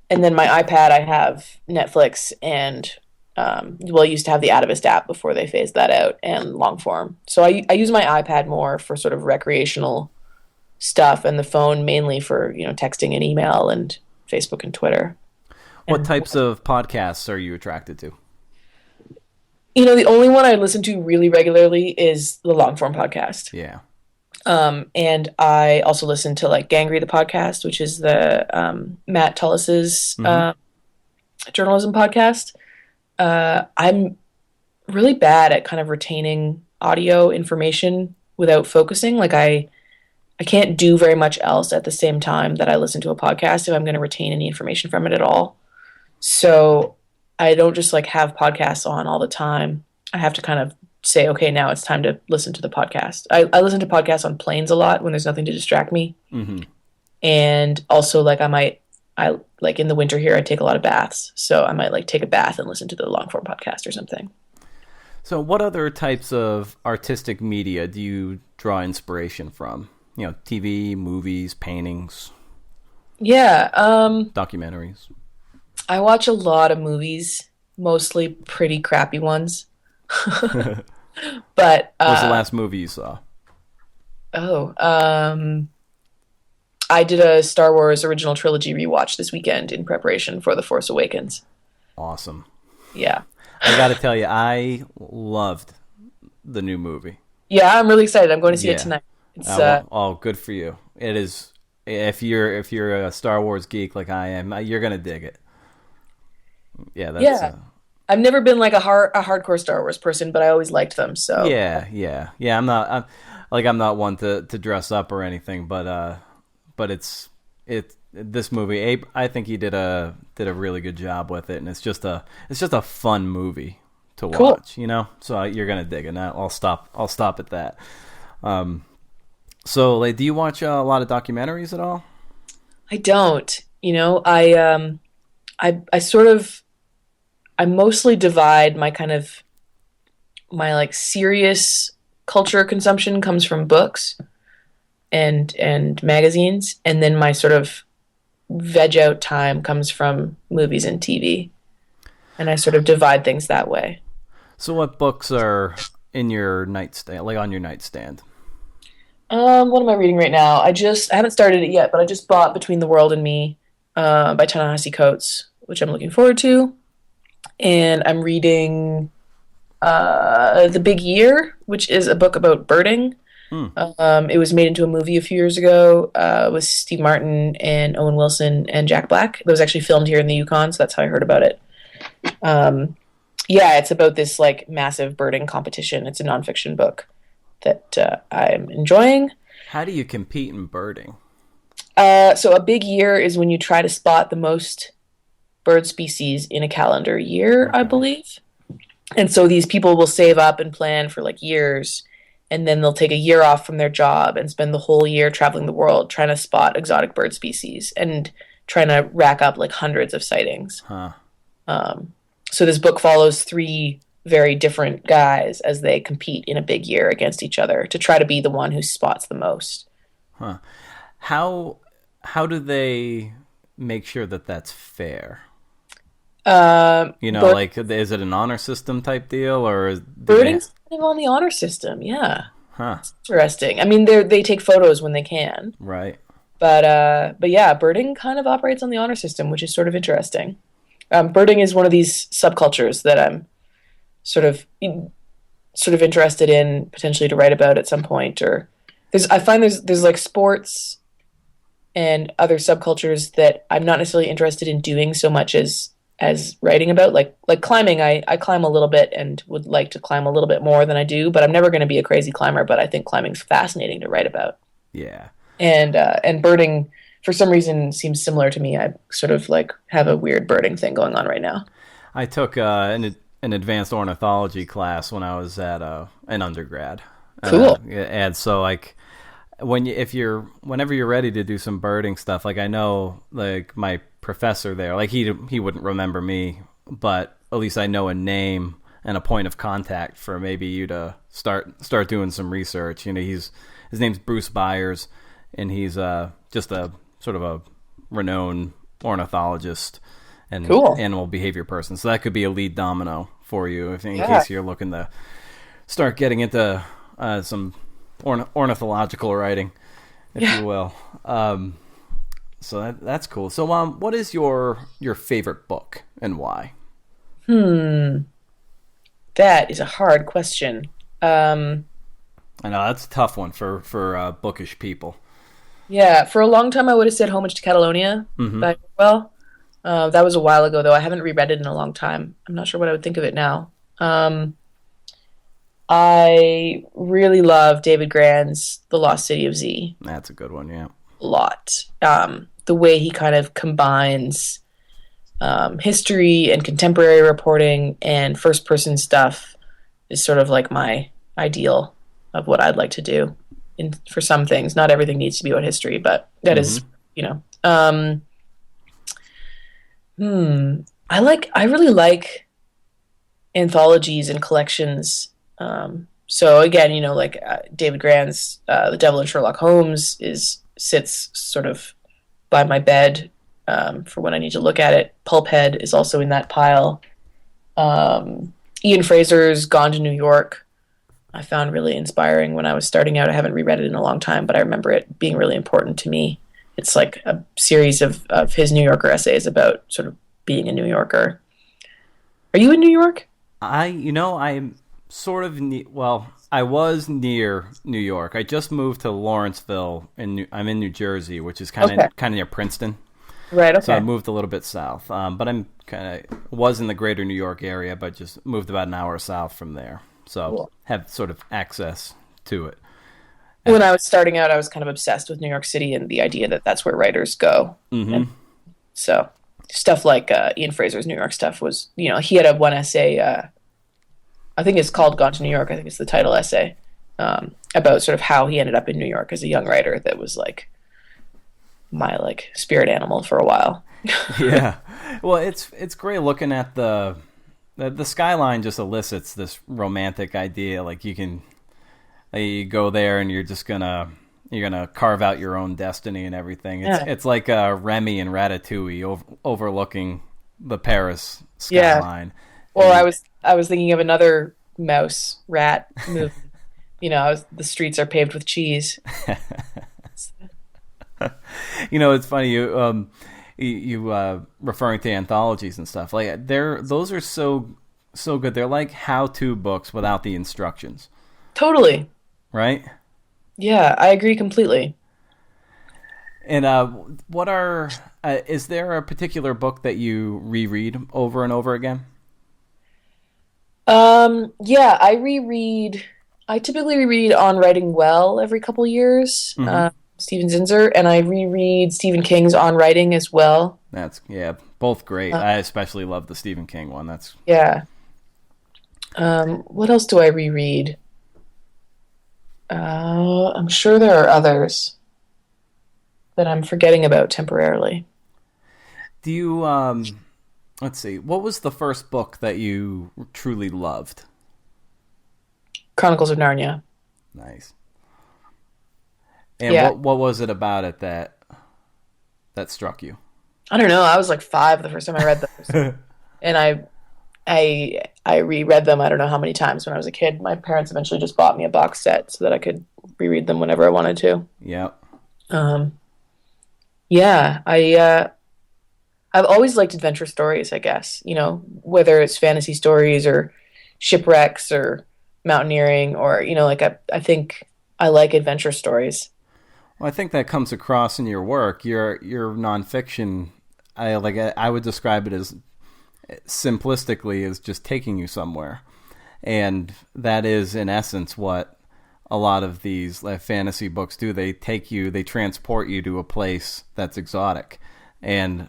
then my iPad, I have Netflix and, I used to have the Atavist app before they phased that out, and Longform. So I use my iPad more for sort of recreational stuff, and the phone mainly for, texting and email and Facebook and Twitter. What types of podcasts are you attracted to? The only one I listen to really regularly is the Longform podcast. Yeah. And I also listen to like Gangry the podcast, which is the Matt Tullis's journalism podcast. I'm really bad at kind of retaining audio information without focusing. Like I can't do very much else at the same time that I listen to a podcast if I'm going to retain any information from it at all. So I don't just like have podcasts on all the time. I have to kind of say, okay, now it's time to listen to the podcast. I listen to podcasts on planes a lot when there's nothing to distract me. Mm-hmm. And also like I like in the winter here, I take a lot of baths. So I might like take a bath and listen to the Longform podcast or something. So what other types of artistic media do you draw inspiration from? TV, movies, paintings. Yeah. Documentaries. I watch a lot of movies, mostly pretty crappy ones. But what was the last movie you saw? I did a Star Wars original trilogy rewatch this weekend in preparation for The Force Awakens. Awesome. Yeah. I got to tell you, I loved the new movie. Yeah, I'm really excited. I'm going to see it Yeah. tonight. It's Well, oh, good for you. It is. If you're a Star Wars geek like I am, you're gonna dig it. Yeah, that's. yeah. I've never been like a hardcore Star Wars person, but I always liked them. So Yeah. I'm not one to dress up or anything, but it this movie. Abe, I think he did a really good job with it, and it's just a fun movie to cool. watch. So you're gonna dig it. I'll stop at that. So, like, do you watch a lot of documentaries at all? I don't. I sort of I mostly divide my like serious culture consumption comes from books and magazines, and then my sort of veg out time comes from movies and TV. And I sort of divide things that way. So, what books are in your nightstand, like on your nightstand? What am I reading right now? I haven't started it yet, but I just bought Between the World and Me by Ta-Nehisi Coates, which I'm looking forward to. And I'm reading The Big Year, which is a book about birding. Hmm. It was made into a movie a few years ago with Steve Martin and Owen Wilson and Jack Black. It was actually filmed here in the Yukon, so that's how I heard about it. Yeah, it's about this like massive birding competition. It's a nonfiction book that I'm enjoying. How do you compete in birding? So a big year is when you try to spot the most bird species in a calendar year, I Okay. believe. And so these people will save up and plan for like years, and then they'll take a year off from their job and spend the whole year traveling the world trying to spot exotic bird species and trying to rack up like hundreds of sightings. Huh. So this book follows three very different guys as they compete in a big year against each other to try to be the one who spots the most. Huh. How how do they make sure that that's fair? Bird, Like, is it an honor system type deal, or do they? birding's kind of on the honor system, yeah. Huh. Interesting. I mean, they take photos when they can, Right. but yeah, birding kind of operates on the honor system, which is sort of interesting. Birding is one of these subcultures that I'm sort of sort of interested in potentially to write about at some point. Or I find there's like sports and other subcultures that I'm not necessarily interested in doing so much as writing about. Like climbing, I climb a little bit and would like to climb a little bit more than I do, but I'm never going to be a crazy climber. But I think climbing's fascinating to write about. Yeah. And birding for some reason seems similar to me. I sort of like have a weird birding thing going on right now. I took an advanced ornithology class when I was at an undergrad. Cool. And so, like, whenever you're ready to do some birding stuff, like, I know, like, my professor there, like, he wouldn't remember me, but at least I know a name and a point of contact for maybe you to start doing some research. His name's Bruce Byers, and he's just a sort of a renowned ornithologist and Cool. animal behavior person. So that could be a lead domino for you in Yeah. case you're looking to start getting into some ornithological writing, if Yeah. you will. So that's cool. So, what is your favorite book and why? That is a hard question. I know that's a tough one for bookish people. Yeah, for a long time I would have said Homage to Catalonia by Orwell. That was a while ago, though. I haven't reread it in a long time. I'm not sure what I would think of it now. I really love David Grann's The Lost City of Z That's a good one, yeah. a lot. The way he kind of combines history and contemporary reporting and first-person stuff is sort of like my ideal of what I'd like to do. For some things, not everything needs to be about history, but that is, you know. I really like anthologies and collections. So again, like David Grann's The Devil and Sherlock Holmes sits sort of by my bed for when I need to look at it. Pulphead is also in that pile. Ian Fraser's Gone to New York I found really inspiring when I was starting out. I haven't reread it in a long time, but I remember it being really important to me. It's like a series of his New Yorker essays about sort of being a New Yorker. Are you in New York? I'm sort of well. I was near New York. I just moved to Lawrenceville, I'm in New Jersey, which is Okay. kind of near Princeton. Right. So I Okay. moved a little bit south, but I'm kind of was in the greater New York area, but just moved about an hour south from there. So Cool. have sort of access to it. Uh, When I was starting out, I was kind of obsessed with New York City and the idea that that's where writers go. And mm-hmm. so stuff like Ian Fraser's New York stuff was, he had a one essay. I think it's called "Gone to New York." I think it's the title essay about sort of how he ended up in New York as a young writer. That was like my like spirit animal for a while. Yeah. Well, it's great looking at the skyline. Just elicits this romantic idea. Like you go there and you're gonna carve out your own destiny and everything. It's Yeah. it's like Remy and Ratatouille overlooking the Paris Yeah. skyline. Or And I was thinking of another mouse rat movie. The streets are paved with cheese. it's funny you referring to anthologies and stuff like those are so good. They're like how-to books without the instructions, Totally. right? Yeah, I agree completely. And what are is there a particular book that you reread over and over again? Yeah, I typically reread On Writing Well every couple years, Mm-hmm. Steven Zinzer, and I reread Stephen King's On Writing as well. That's yeah, both great. Uh, I especially love the Stephen King one. That's yeah. What else do I reread? I'm sure there are others that I'm forgetting about temporarily. do you let's see. What was the first book that you truly loved? Chronicles of Narnia. Nice. And Yeah. what was it about it that struck you? I don't know. I was like 5 the first time I read those, and I reread them. I don't know how many times when I was a kid. My parents eventually just bought me a box set so that I could reread them whenever I wanted to. Yeah. Um, yeah, I've always liked adventure stories. I guess whether it's fantasy stories or shipwrecks or mountaineering or like I think I like adventure stories. Well, I think that comes across in your work. Your nonfiction, I would describe it as simplistically as just taking you somewhere, and that is in essence what a lot of these fantasy books do. They transport you to a place that's exotic, and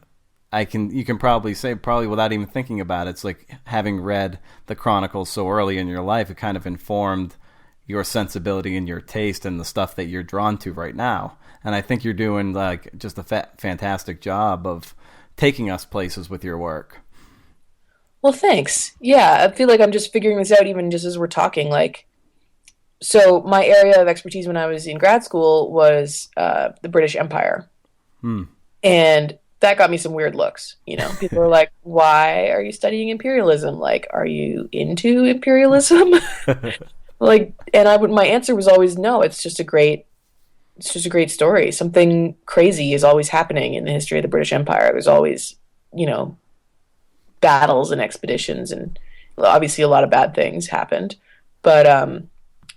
you can probably say probably without even thinking about it, it's like having read the Chronicles so early in your life, it kind of informed your sensibility and your taste and the stuff that you're drawn to right now. And I think you're doing like just a fantastic job of taking us places with your work. Well, thanks. Yeah, I feel like I'm just figuring this out even just as we're talking. Like, so my area of expertise when I was in grad school was the British Empire, Hmm. and that got me some weird looks. People were like, "Why are you studying imperialism? Like, are you into imperialism?" Like, and my answer was always no. It's just a great story. Something crazy is always happening in the history of the British Empire. There's always, you know, battles and expeditions, and obviously a lot of bad things happened. But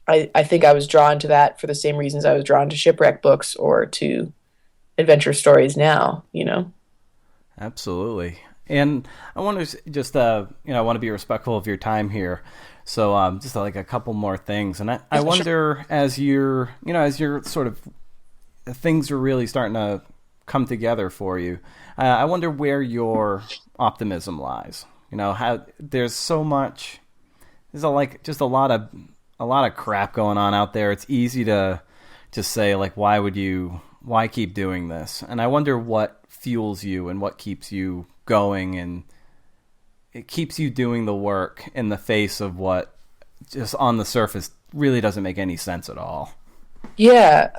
I think I was drawn to that for the same reasons I was drawn to shipwreck books or to adventure stories now. Absolutely. And I want to just, I want to be respectful of your time here. So just like a couple more things. And I Sure. wonder as you're sort of, things are really starting to come together for you. I wonder where your optimism lies. How there's so much, just a lot of crap going on out there. It's easy to just say like, why keep doing this? And I wonder what fuels you and what keeps you going, and it keeps you doing the work in the face of what just on the surface really doesn't make any sense at all. Yeah,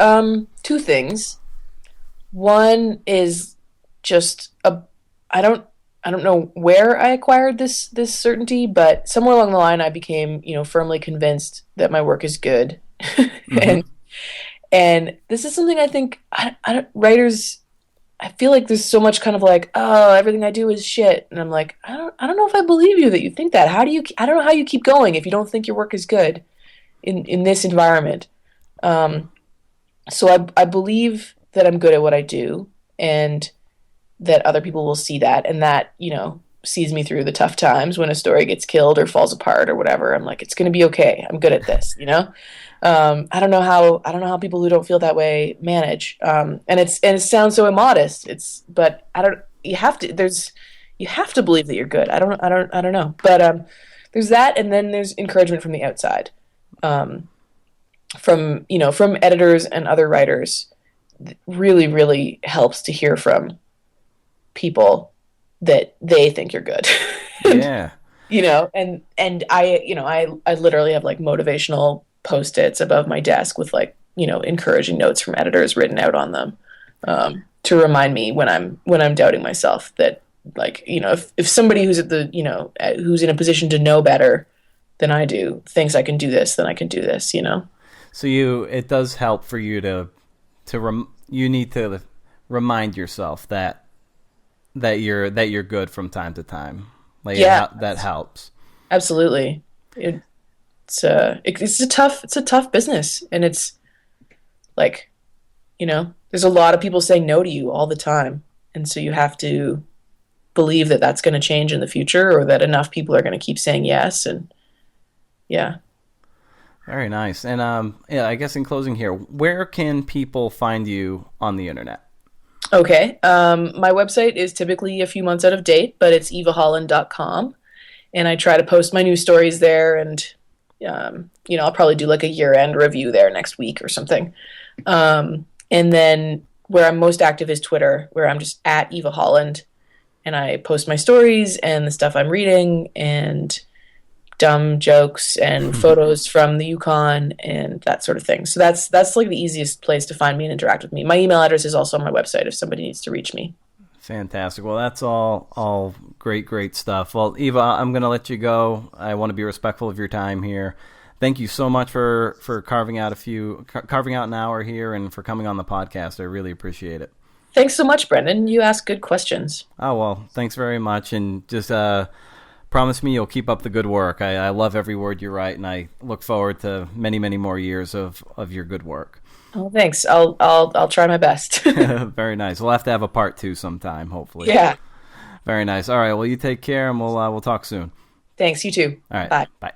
two things. One is just I don't know where I acquired this certainty, but somewhere along the line I became, firmly convinced that my work is good. Mm-hmm. and and this is something I think writers I feel like there's so much kind of like, oh, everything I do is shit, and I'm like, I don't know if I believe you that you think that. How do you? I don't know how you keep going if you don't think your work is good in this environment. Um, so I believe that I'm good at what I do, and that other people will see that, and that sees me through the tough times when a story gets killed or falls apart or whatever. I'm like, it's going to be okay. I'm good at this. I don't know how people who don't feel that way manage. And it sounds so immodest. But I don't. You have to believe that you're good. I don't know. But there's that, and then there's encouragement from the outside, from editors and other writers. Really, really helps to hear from people that they think you're good. Yeah. And I literally have like motivational post-its above my desk with like encouraging notes from editors written out on them, to remind me when I'm doubting myself that, like, if somebody who's at the who's in a position to know better than I do thinks I can do this, then I can do this. So it does help for you you need to remind yourself that you're good from time to time. Like, Yeah, that helps. absolutely. It's a tough business, and it's like, there's a lot of people saying no to you all the time, and so you have to believe that that's going to change in the future, or that enough people are going to keep saying yes. And yeah. Very nice. And yeah, I guess in closing here, where can people find you on the internet? Okay. My website is typically a few months out of date, but it's evaholland.com. And I try to post my news stories there. And, I'll probably do like a year-end review there next week or something. And then where I'm most active is Twitter, where I'm just at Eva Holland. And I post my stories and the stuff I'm reading and dumb jokes and photos from the Yukon and that sort of thing. So that's like the easiest place to find me and interact with me. My email address is also on my website if somebody needs to reach me. Fantastic. Well, that's all great stuff. Well, Eva, I'm going to let you go. I want to be respectful of your time here. Thank you so much for carving out an hour here and for coming on the podcast. I really appreciate it. Thanks so much, Brendan. You ask good questions. Oh, well, thanks very much. And just promise me you'll keep up the good work. I love every word you write, and I look forward to many, many more years of your good work. Oh, thanks. I'll try my best. Very nice. We'll have to have a part 2 sometime, hopefully. Yeah. Very nice. All right. Well, you take care, and we'll talk soon. Thanks. You too. All right. Bye. Bye.